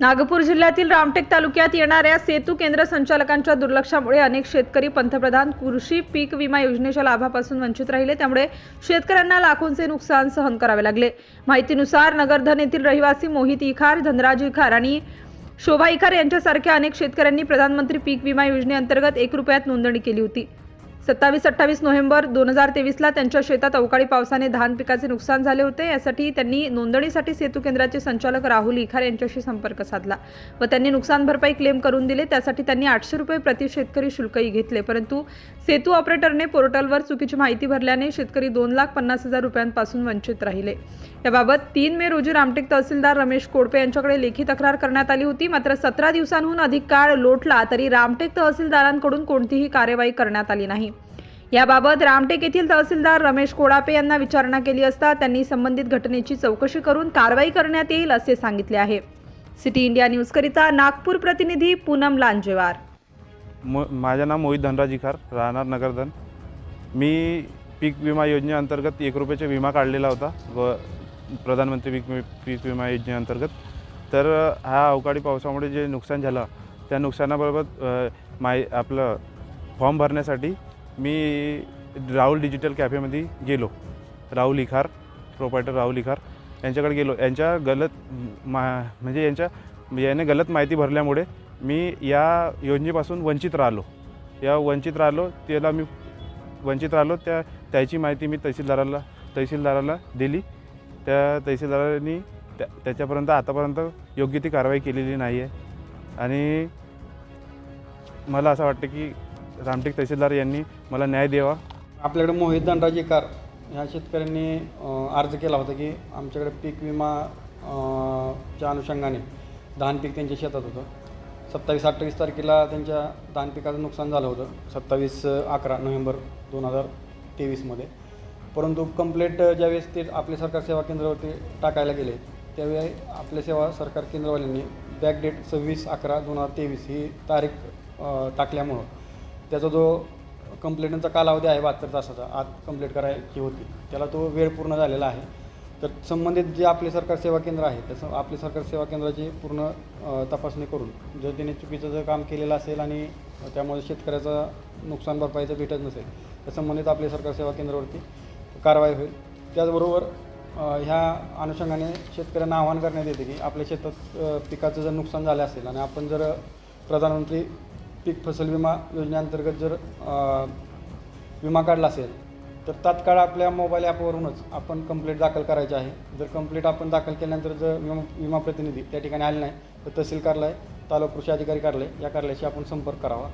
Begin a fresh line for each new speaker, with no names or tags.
नागपूर जिल्ह्यातील रामटेक तालुक्यात येणाऱ्या सेतू केंद्र संचालकांच्या दुर्लक्षामुळे अनेक शेतकरी पंतप्रधान कृषी पीक विमा योजनेच्या लाभापासून वंचित राहिले। त्यामुळे शेतकऱ्यांना लाखोंचे नुकसान सहन करावे लागले। माहितीनुसार नगरधन येथील रहिवासी मोहित इखार, धनराज इखार आणि शोभा इखार यांच्यासारख्या अनेक शेतकऱ्यांनी प्रधानमंत्री पीक विमा योजनेअंतर्गत 1 रुपयात नोंदणी केली होती। 27-28 नोव्हेंबर 2023 ला त्यांच्या शेतात अवकाळी पावसाने धान पिकाचे नुकसान झाले होते। यासाठी त्यांनी नोंदणीसाठी सेतू केंद्राचे संचालक राहुल इखार यांच्याशी संपर्क साधला व त्यांनी नुकसान भरपाई क्लेम करून दिले। त्यासाठी त्यांनी 800 रुपये प्रति शेतकरी शुल्कही घेतले, परंतु सेतू ऑपरेटरने पोर्टलवर चुकीची माहिती भरल्याने शेतकरी 2,50,000 रुपयांपासून वंचित राहिले। याबाबत 3 मे रोजी रामटेक तहसीलदार रमेश कोडपे यांच्याकडे लेखी तक्रार करण्यात आली होती। मात्र 17 दिवसांहून अधिक काळ लोटला तरी रामटेक तहसीलदारांकडून कोणतीही कार्यवाही करण्यात आली नाही। याबाबत रामटेक येथील तहसीलदार रमेश कोडापे यांना विचारणा केली असता त्यांनी संबंधित घटनेची चौकशी करून कारवाई करण्यात येईल असे सांगितले आहे। सिटी इंडिया न्यूज करिता नागपूर प्रतिनिधी पूनम लांजेवार।
माझे नाव मोहित धनराज इखार, राहणार नगरधन। मी पीक विमा योजनेअंतर्गत 1 रुपयाचा विमा काढलेला होता व प्रधानमंत्री पीक विमा योजनेअंतर्गत। तर हा अवकाळी पावसामुळे जे नुकसान झालं त्या नुकसानाबाबत आपलं फॉर्म भरण्यासाठी मी राहुल डिजिटल कॅफेमध्ये गेलो। राहुल इखार, प्रोप्रायटर राहुल इखार यांच्याकडे गेलो। यांच्या म्हणजे याने गलत माहिती भरल्यामुळे मी या योजनेपासून वंचित राहिलो। त्याची माहिती मी तहसीलदाराला दिली। त्या तहसीलदारांनी त्याच्यापर्यंत आतापर्यंत योग्य ती कारवाई केलेली नाही आहे आणि मला असं वाटतं की रामटेक तहसीलदार यांनी मला न्याय द्यावा।
आपल्याकडे मोहित धनराज इखार ह्या शेतकऱ्यांनी अर्ज केला होता की आमच्याकडे पीक विमा च्या अनुषंगाने धान पीक त्यांच्या शेतात होतं। 27-28 तारखेला त्यांच्या धान पिकाचं नुकसान झालं होतं, 27-11 नोव्हेंबर 2023 परंतु कंप्लेंट ज्यावेळेस ते आपले सरकार सेवा केंद्रावरती टाकायला गेले त्यावेळी आपल्या सेवा सरकार केंद्रवाल्यांनी बॅकडेट 26-11-2023 ही तारीख टाकल्यामुळं त्याचा जो कंप्लेंटचा कालावधी आहे 72 तासाचा आत कंप्लीट करायची होती, त्याला तो वेळ पूर्ण झालेला आहे। तर संबंधित जे आपले सरकार सेवा केंद्र आहे तसं आपले सरकार सेवा केंद्राची पूर्ण तपासणी करून जर त्याने चुकीचं जर काम केलेलं असेल आणि त्यामुळे शेतकऱ्याचं नुकसान भरपाईचं भेटत नसेल तर संबंधित आपले सरकार सेवा केंद्रावरती कारवाई होईल। त्याचबरोबर ह्या अनुषंगाने शेतकऱ्यांना आवाहन करण्यात येते की आपल्या शेतात पिकाचं जर नुकसान झालं असेल आणि आपण जर प्रधानमंत्री पीक फसल विमा योजनेअंतर्गत जर विमा काढला असेल तर तात्काळ आपल्या मोबाईल ॲपवरूनच आपण कंप्लेंट दाखल करायची आहे। जर कंप्लेंट आपण दाखल केल्यानंतर जर विमा प्रतिनिधी त्या ठिकाणी आले नाही तर तहसील कार्यालय, तालुका कृषी अधिकारी कार्यालय या कार्यालयाशी आपण संपर्क करावा।